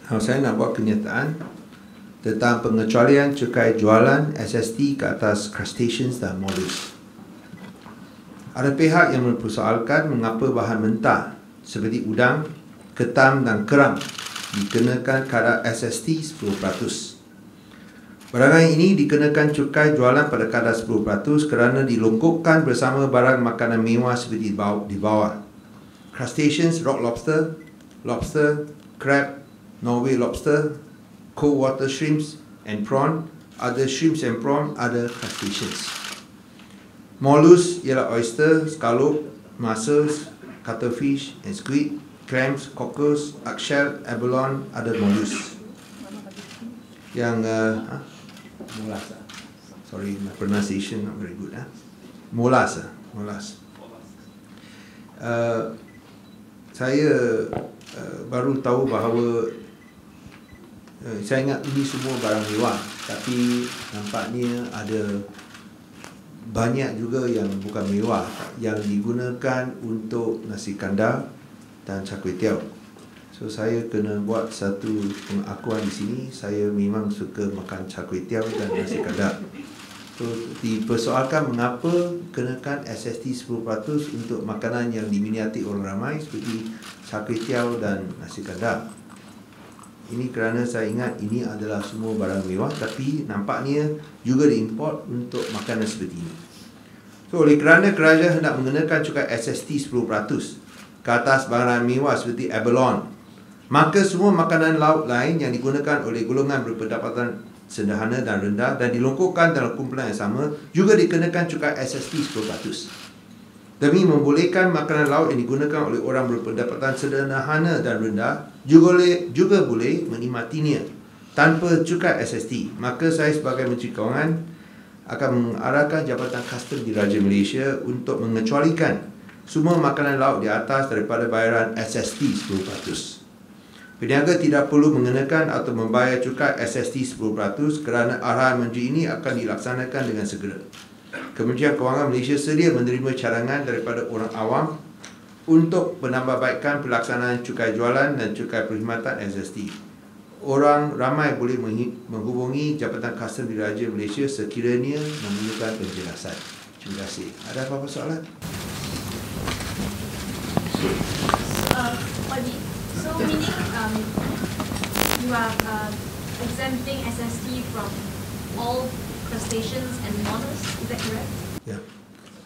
Saya nak buat kenyataan tentang pengecualian cukai jualan SST ke atas crustaceans dan mollusk. Ada pihak yang mempersoalkan mengapa bahan mentah seperti udang, ketam dan kerang dikenakan kadar SST 10%. Barangan ini dikenakan cukai jualan pada kadar 10% kerana dilongkokkan bersama barang makanan mewah seperti di bawah. Crustaceans, rock lobster, lobster, crab, Norway lobster, cold water shrimps and prawn, other shrimps and prawn, other crustaceans. Mollusks ialah oyster, scallop, mussels, cuttlefish and squid, clams, cockles, eggshell, abalone, other mollusks. Yang molas. Sorry, my pronunciation not very good. Molas. Saya baru tahu bahawa saya ingat ini semua barang mewah, tapi nampaknya ada banyak juga yang bukan mewah yang digunakan untuk nasi kandar dan char kway teow. So saya kena buat satu pengakuan di sini, saya memang suka makan char kway teow dan nasi kandar. So dipersoalkan mengapa kenakan SST 10% untuk makanan yang diminati orang ramai seperti char kway teow dan nasi kandar. Ini kerana saya ingat ini adalah semua barang mewah, tapi nampaknya juga diimport untuk makanan seperti ini. So oleh kerana kerajaan hendak mengenakan cukai SST 10% ke atas barang mewah seperti abalone, maka semua makanan laut lain yang digunakan oleh golongan berpendapatan sederhana dan rendah dan dilongkokkan dalam kumpulan yang sama juga dikenakan cukai SST 10%. Demi membolehkan makanan laut yang digunakan oleh orang berpendapatan sederhana dan rendah juga boleh menikmatinya tanpa cukai SST. Maka saya sebagai Menteri Kewangan akan mengarahkan Jabatan Custom di Raja Malaysia untuk mengecualikan semua makanan laut di atas daripada bayaran SST 10%. Peniaga tidak perlu mengenakan atau membayar cukai SST 10% kerana arahan Menteri ini akan dilaksanakan dengan segera. Kementerian Kewangan Malaysia sedia menerima cadangan daripada orang awam untuk menambahbaikkan pelaksanaan cukai jualan dan cukai perkhidmatan SST. Orang ramai boleh menghubungi Jabatan Custom di Raja Malaysia sekiranya memerlukan penjelasan. Terima kasih. Ada apa-apa soalan? So meaning you are exempting SST from all crustaceans and mollusks, is that correct? Yeah.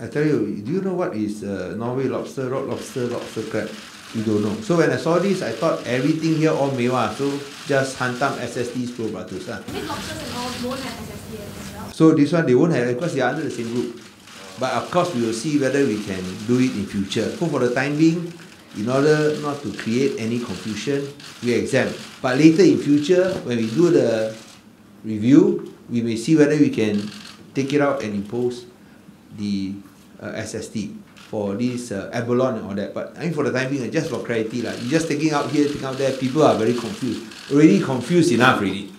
I tell you, do you know what is Norway lobster, rock lobster, lobster crab? You don't know. So when I saw this, I thought everything here all mewah, so just hantam SST 10%. I mean lobsters and all won't have SST as well. So this one they won't have because they are under the same group. But of course we will see whether we can do it in future. So for the time being, in order not to create any confusion, we exempt. But later in future, when we do the review, we may see whether we can take it out and impose the SST for this abalone and all that. But I mean for the time being, just for clarity, you're just taking out here, taking out there, people are very confused. Already confused enough already.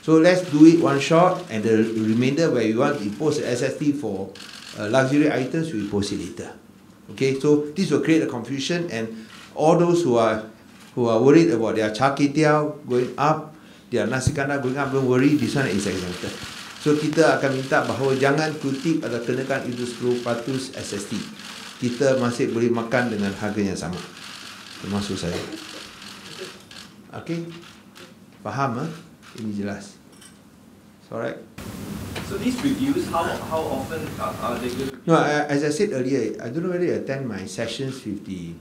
So let's do it one shot, and the remainder where we want to impose the SST for luxury items, we impose it later. Okay, so this will create a confusion, and all those who are worried about their char kway teow going up, their nasi kandar going up, don't worry, this one is exempted. So kita akan minta bahawa jangan kutip atau kenakan itu 10% SST. Kita masih boleh makan dengan harga yang sama. Termasuk saya. Okay? Faham? Ini jelas. Alright. So these reviews, how often are they going to... No, as I said earlier, I don't know whether you attend my sessions with the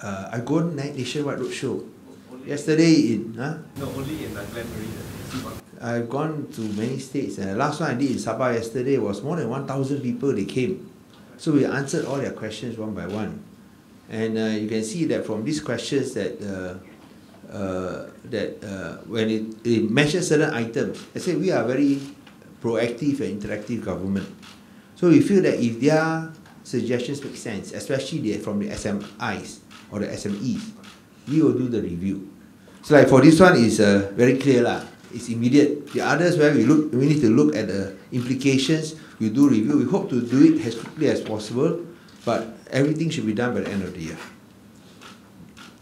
I go on nationwide roadshow. Yesterday in No, only in Glenmarie. I've gone to many states, and the last one I did in Sabah yesterday was more than 1,000 people. They came, so we answered all their questions one by one, and you can see that from these questions that when it mentions certain items, I say we are very proactive and interactive government. So we feel that if their suggestions make sense, especially from the SMIs or the SMEs, we will do the review. So like for this one is very clear lah. It's immediate. The others where we need to look at the implications. We do review. We hope to do it as quickly as possible, but everything should be done by the end of the year.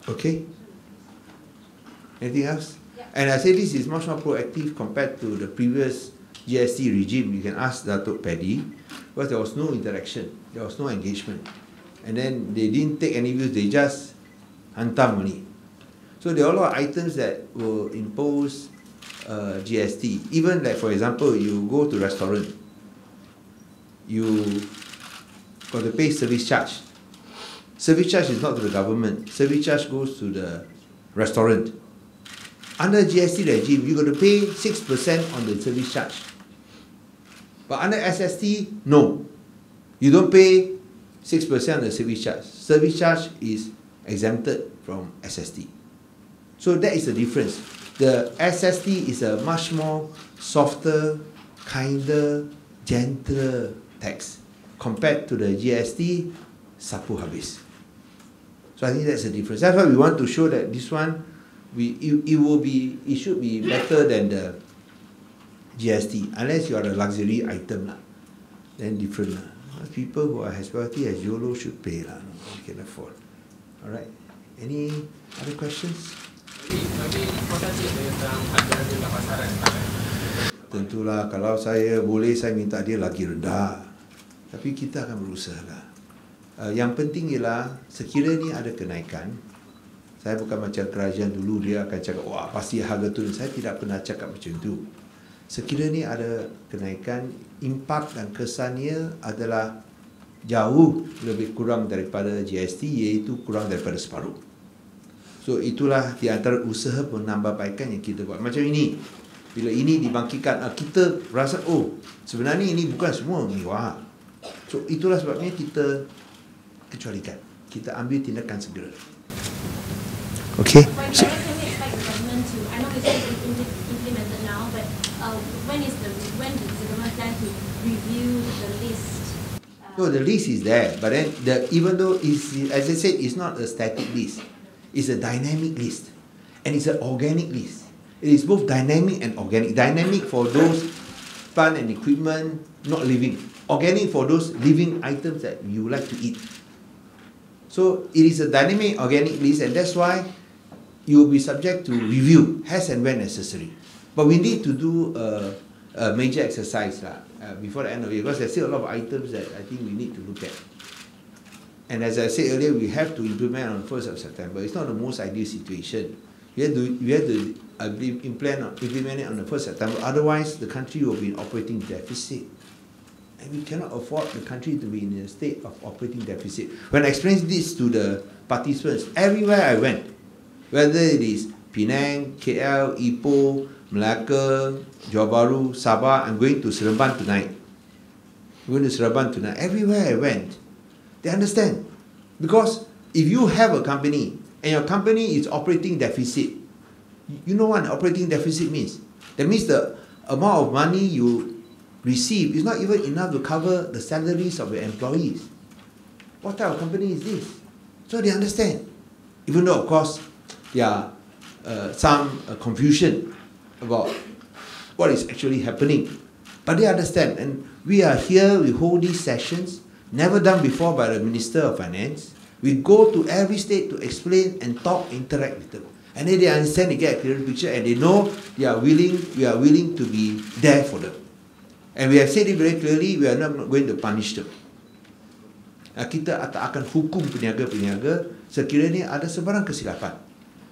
Okay. Anything else? Yeah. And I say this is much more proactive compared to the previous GST regime. You can ask Datuk Paddy, because there was no interaction, there was no engagement. And then they didn't take any views, they just hantam money. So there are a lot of items that will impose GST. Even like, for example, you go to restaurant, you got to pay service charge. Service charge is not to the government. Service charge goes to the restaurant. Under GST regime, you got to pay 6% on the service charge. But under SST, no. You don't pay 6% on the service charge. Service charge is exempted from SST. So that is the difference. The SST is a much more softer, kinder, gentler tax compared to the GST, sapu habis. So I think that's the difference. That's why we want to show that this one, it should be better than the GST, unless you are a luxury item lah. Then different lah. People who are as wealthy as YOLO should pay lah. You can afford. Alright. Any other questions? Tentulah kalau saya boleh, saya minta dia lagi rendah. Tapi kita akan berusaha lah. Yang penting ialah sekiranya ada kenaikan, saya bukan macam kerajaan dulu dia akan cakap wah pasti harga turun. Saya tidak pernah cakap macam itu. Sekiranya ada kenaikan, impak dan kesannya adalah jauh lebih kurang daripada GST, iaitu kurang daripada separuh. So itulah di antara usaha penambahbaikan yang kita buat. Macam ini, bila ini dibangkitkan, kita rasa oh sebenarnya ini bukan semua mewah. So itulah sebabnya kita kecualikan. Kita ambil tindakan segera. Okay. When can we expect the government to? I know it's implemented now, but when does the government plan to review the list? No, the list is there, but then even though as I said, it's not a static list. It's a dynamic list, and it's an organic list. It is both dynamic and organic. Dynamic for those plant and equipment not living. Organic for those living items that you like to eat. So it is a dynamic organic list, and that's why you will be subject to review as and when necessary. But we need to do a major exercise before the end of the year, because there's still a lot of items that I think we need to look at. And as I said earlier, we have to implement on the 1st of September. It's not the most ideal situation. We have to implement it on the 1st of September. Otherwise, the country will be in operating deficit. And we cannot afford the country to be in a state of operating deficit. When I explained this to the participants, everywhere I went, whether it is Penang, KL, Ipoh, Melaka, Johor Bahru, Sabah, I'm going to Seremban tonight. Everywhere I went, they understand. Because if you have a company and your company is operating deficit, you know what operating deficit means? That means the amount of money you receive is not even enough to cover the salaries of your employees. What type of company is this? So they understand. Even though, of course, there are some confusion about what is actually happening. But they understand. And we are here, we hold these sessions, never done before by the Minister of Finance. We go to every state to explain and talk, interact with them. And then they understand, they get a clearer picture, and they know we are willing to be there for them. And we have said it very clearly, we are not going to punish them. Kita tak akan hukum peniaga-peniaga sekiranya ada sebarang kesilapan.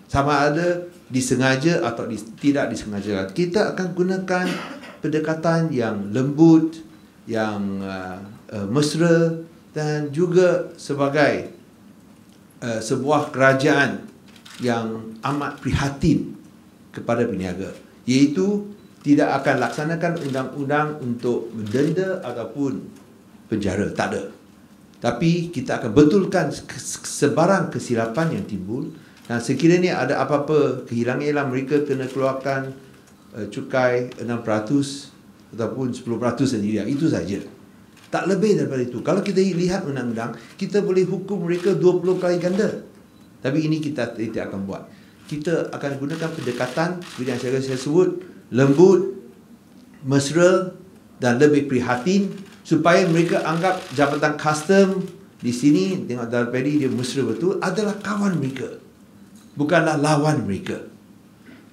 Sama ada disengaja atau tidak disengaja. Kita akan gunakan pendekatan yang lembut, yang mesra, dan juga sebagai sebuah kerajaan yang amat prihatin kepada peniaga, iaitu tidak akan laksanakan undang-undang untuk mendenda ataupun penjara, tak ada. Tapi kita akan betulkan sebarang kesilapan yang timbul, dan sekiranya ada apa-apa kehilangan, mereka kena keluarkan cukai 6% ataupun 10% sendiri. Itu saja. Tak lebih daripada itu. Kalau kita lihat undang-undang, kita boleh hukum mereka 20 kali ganda. Tapi ini kita tidak akan buat. Kita akan gunakan pendekatan seperti yang saya sebut, lembut, mesra dan lebih prihatin, supaya mereka anggap Jabatan Custom di sini, tengok Dal Paddy dia mesra betul, adalah kawan mereka, bukanlah lawan mereka.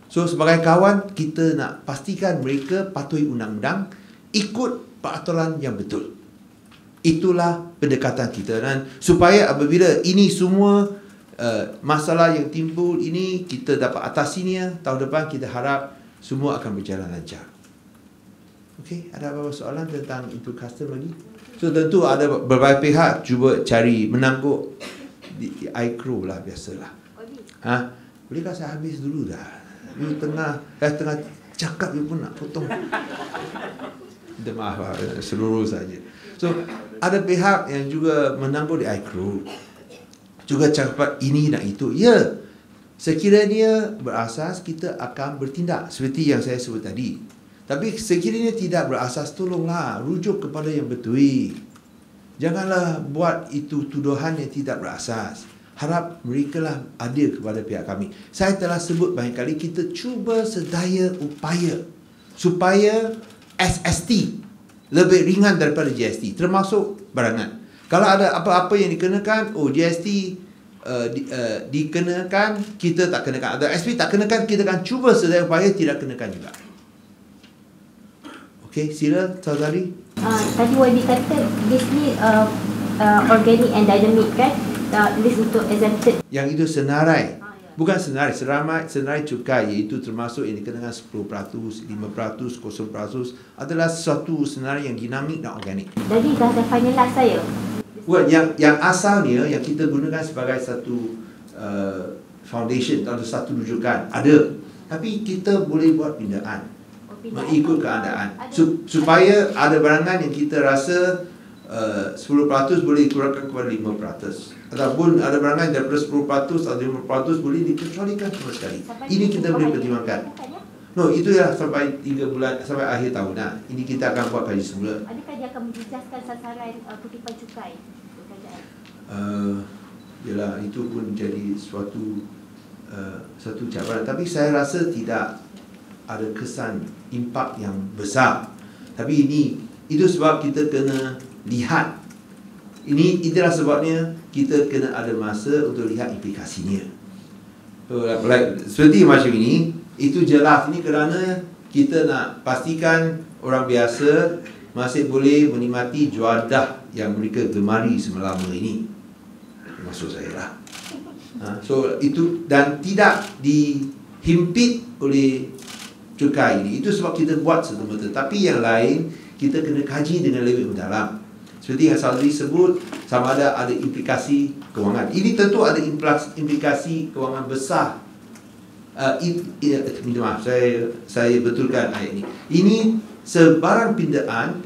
So sebagai kawan, kita nak pastikan mereka patuhi undang-undang, ikut peraturan yang betul. Itulah pendekatan kita, dan supaya apabila ini semua masalah yang timbul ini kita dapat atasinya, tahun depan kita harap semua akan berjalan lancar. Okey, ada apa-apa soalan tentang input custom lagi? So tentu ada berbagai pihak cuba cari menangguk di iCrow lah, biasalah. Bolehkah saya habis dulu dah? You tengah cakap, you pun nak potong. Minta maaf lah, seluruh saja. So ada pihak yang juga menangguk di iCrow, juga cakap ini dan itu. Ya, sekiranya berasas, kita akan bertindak seperti yang saya sebut tadi. Tapi sekiranya tidak berasas, tolonglah rujuk kepada yang betul. Janganlah buat itu tuduhan yang tidak berasas. Harap mereka lah adil kepada pihak kami. Saya telah sebut banyak kali, kita cuba sedaya upaya supaya SST lebih ringan daripada GST, termasuk barangan. Kalau ada apa-apa yang dikenakan, GST dikenakan, kita tak kenakan. Ada SP tak kenakan, kita akan cuba sedaya upaya tidak kenakan juga. Okey, sila Saudari. Tadi Wadi kata this ni organic and dynamic kan? List untuk exempted. Yang itu senarai. Bukan senarai, senarai cukai, iaitu termasuk yang dikenakan 10%, 5%, 0% adalah sesuatu senarai yang dinamik dan organik. Jadi dah finalize saya. Well, yang asalnya yang kita gunakan sebagai satu foundation atau satu rujukan ada, tapi kita boleh buat pindaan mengikut keadaan supaya ada barangan yang kita rasa 10% boleh dikurangkan kepada 5%. Ataupun ada barangan daripada 10% atau 5% boleh dikecualikan sama sekali. Ini kita boleh pertimbangkan. No, itu ya sampai 3 bulan, sampai akhir tahun. Ini kita akan buat kaji semula. Adakah dia akan menjejaskan sasaran kutipan cukai? Yalah, itu pun jadi satu cabaran. Tapi saya rasa tidak ada kesan impak yang besar. Tapi itu sebab kita kena lihat. Itulah sebabnya kita kena ada masa untuk lihat implikasinya. Seperti macam ini, itu jelas ini kerana kita nak pastikan orang biasa masih boleh menikmati juadah yang mereka gemari selama ini. Maksud saya lah. So itu, dan tidak dihimpit oleh cukai ini. Itu sebab kita buat serta-merta. Tapi yang lain kita kena kaji dengan lebih mendalam. Seperti yang Saudari sebut, sama ada implikasi kewangan. Ini tentu ada implikasi kewangan besar. Minta maaf, saya betulkan ayat ini. Ini sebarang pindaan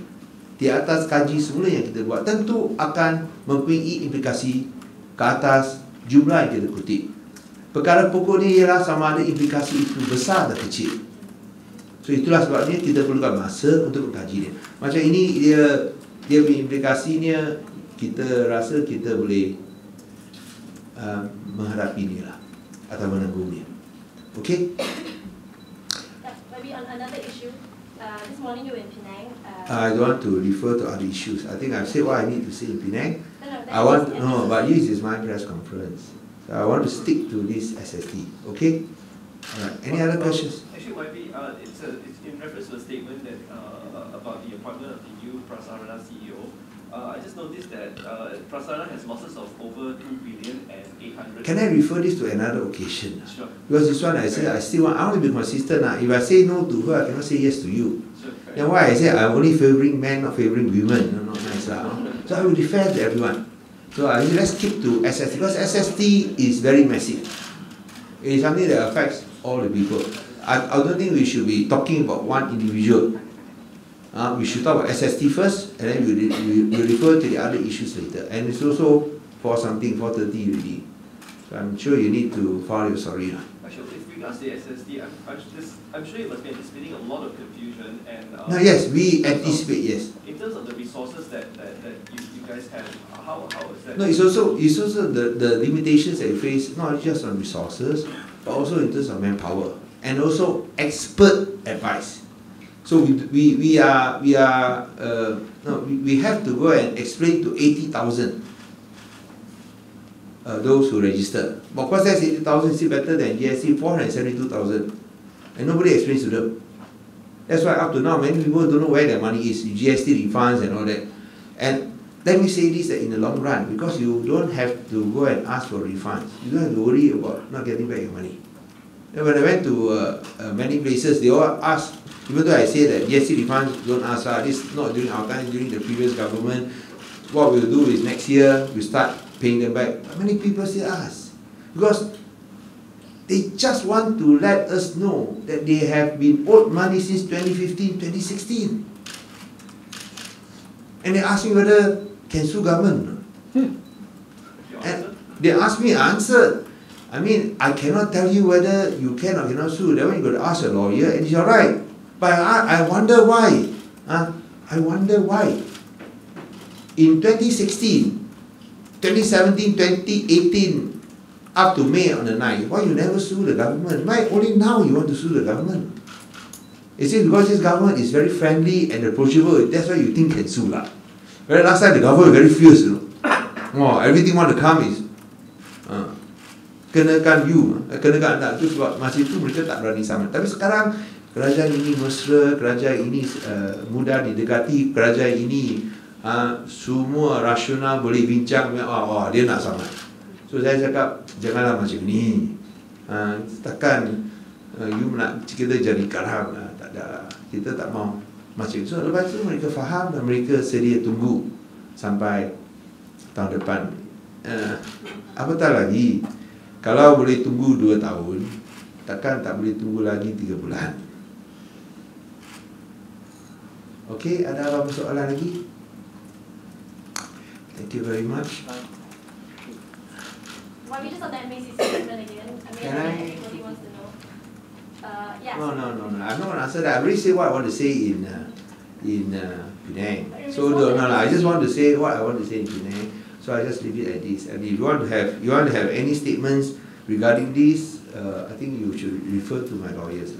di atas kaji semula yang kita buat tentu akan mempunyai implikasi ke atas jumlah yang kita kutip. Perkara pokoknya ialah sama ada implikasi itu besar atau kecil. So itulah sebabnya kita perlukan masa untuk mengkaji dia. Macam ini dia punya implikasinya, kita rasa kita boleh menghadapi ni lah atau menanggungnya. Okay? Maybe on another issue, this morning you were in Penang. I don't want to refer to other issues. I think I've said what I need to say in Penang. But this is my press conference. So I want to stick to this SST. Okay? Alright. Any other questions? Actually, YB, it's in reference to a statement that about the appointment of the new Prasarana CEO. I just noticed that Prasarana has losses of over 2,800,000,000. Can I refer this to another occasion? Sure. Because this one I want to be consistent. If I say no to her, I cannot say yes to you. Sure. Then why I say I'm only favouring men, not favouring women. Not nice. So I will defend everyone. So let's keep to SST, because SST is very massive. It is something that affects all the people. I don't think we should be talking about one individual. We should talk about SST first, and then we'll refer to the other issues later. And it's also 4:30 already. So I'm sure you need to file your sorry. Actually, with regards to the SST, I'm sure you must be anticipating a lot of confusion and. No, yes, we anticipate. Yes. In terms of the resources that you guys have, how is that? No, it's also the limitations that you face, not just on resources, but also in terms of manpower and also expert advice. So we have to go and explain to 80,000 those who register. But of course, that's 80,000 is still better than GST 472,000. and nobody explains to them. That's why up to now many people don't know where their money is, GST refunds and all that. And let me say this, that in the long run, because you don't have to go and ask for refunds, you don't have to worry about not getting back your money. And when I went to many places, they all ask, even though I say that GST refunds don't ask, this is not during our time, during the previous government. What we'll do is next year, we start paying them back. But many people still ask, because they just want to let us know that they have been owed money since 2015, 2016. And they ask me whether can sue government. And they ask me, I answered. I mean, I cannot tell you whether you can or cannot sue. That one you got to ask a lawyer, and it's all right. But I wonder why. I wonder why. In 2016, 2017, 2018, up to May on the 9th, why you never sue the government? Why only now you want to sue the government? Is it because this government is very friendly and approachable, that's why you think can sue lah? Whereas last time the government was very fierce, you know. Oh, everything want to come is kenakan you, kenakan anda. Itu sebab masa itu mereka tak berani sama. Tapi sekarang kerajaan ini mesra, kerajaan ini mudah didekati, kerajaan ini semua rasional boleh bincang. Dia nak sama. So saya cakap janganlah macam ni. Takkan you nak kita jadi karam lah. Tak ada. Kita tak mau macam itu. So lepas itu mereka faham dan mereka sedia tunggu sampai tahun depan. Apatah lagi, kalau boleh tunggu 2 tahun, takkan tak boleh tunggu lagi 3 bulan. Okey, ada apa soalan lagi? Thank you very much. Why we just on that makes it statement again? Can I? Everybody wants to know. Yes. No. I'm not going to answer that. I already say what I want to say in Penang. So no, I just want to say what I want to say in Penang. So I just leave it at this. And if you want to have any statements regarding this, I think you should refer to my lawyers.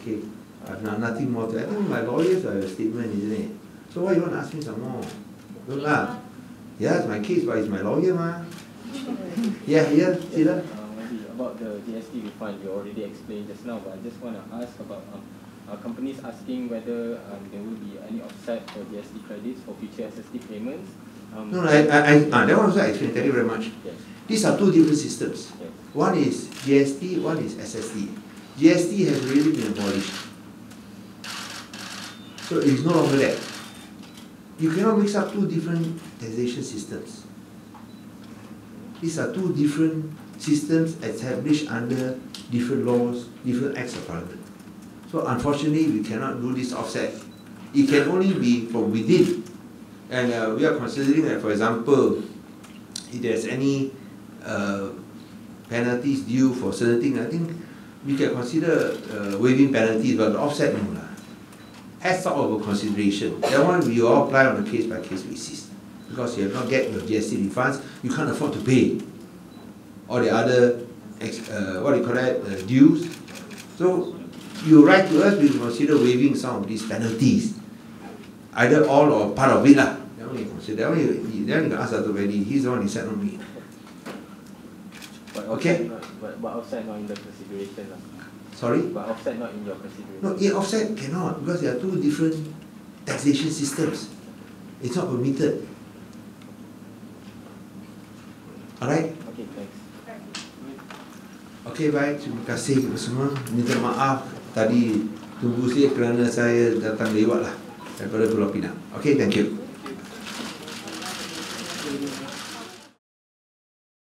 Okay, I've nothing more to. I think my lawyers have a statement, isn't it? So why you want to ask me some more? Don't lah. Yeah, it's my case, but it's my lawyer, ma. Yeah, Sila. Maybe about the GST refund, you already explained just now, but I just want to ask about companies asking whether there will be any offset for GST credits for future SST payments. No, that one also I explained. Thank you very much. Yes. These are two different systems. Yes. One is GST, one is SST. GST has really been abolished. So it is no longer there. You cannot mix up two different taxation systems. These are two different systems established under different laws, different acts of parliament. So unfortunately, we cannot do this offset. It can only be from within. And we are considering that, for example, if there's any penalties due for certain things, I think we can consider waiving penalties, but the offset no lah. As sort of a consideration. That one we all apply on a case-by-case basis. Because you have not get your GST refunds, you can't afford to pay all the other, what do you call that, dues. So you write to us, we consider waiving some of these penalties. Either all or part of it lah. That one you consider. That one you can ask Dato' Benny. He's the one who said not me. But Okay. But offset not in the consideration lah. Sorry? But offset not in your consideration. No, offset cannot because there are two different taxation systems. It's not permitted. Alright? Okay, thanks. Okay, baik. Terima kasih kepada semua. Minta maaf tadi tunggu saya kerana saya datang lewat lah daripada Pulau Pinang. Okay, thank you.